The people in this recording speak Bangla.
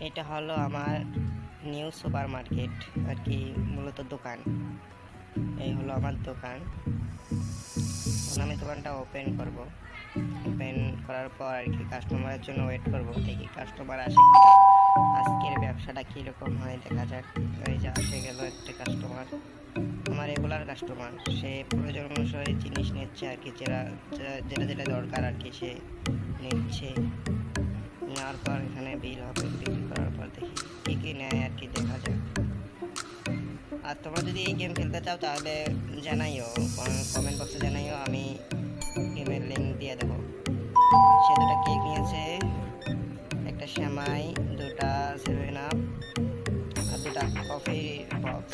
এটা হলো আমার নিউ সুপার মার্কেট আর কি, মূলত দোকান। এই হলো আমার দোকান। আমি দোকানটা ওপেন করব। ওপেন করার পর আর কি কাস্টমারের জন্য ওয়েট করব, দেখি কাস্টমার আসে কিনা। আজকের ব্যবসাটা কীরকম হয় দেখা যাক। এই যে আসে গেল একটা কাস্টমার, আমার রেগুলার কাস্টমার। সে প্রয়োজন অনুসারে জিনিস নিচ্ছে আর কি, যেটা যেটা যেটা দরকার আর কি সে নিচ্ছে। নেওয়ার পর এখানে বিল হবে, বিল করার পর দেখি কী কী নেয় আর কি, দেখা যাক। আর তোমরা যদি এই গেম খেলতে চাও তাহলে জানাইও, কমেন্ট বক্সে জানাইও, আমি গেমের লিঙ্ক দিয়ে দেবো। সে দুটা কেক নিয়েছে, একটা সেমাই, দুটা 7 আপ আর দুটা কফি বক্স।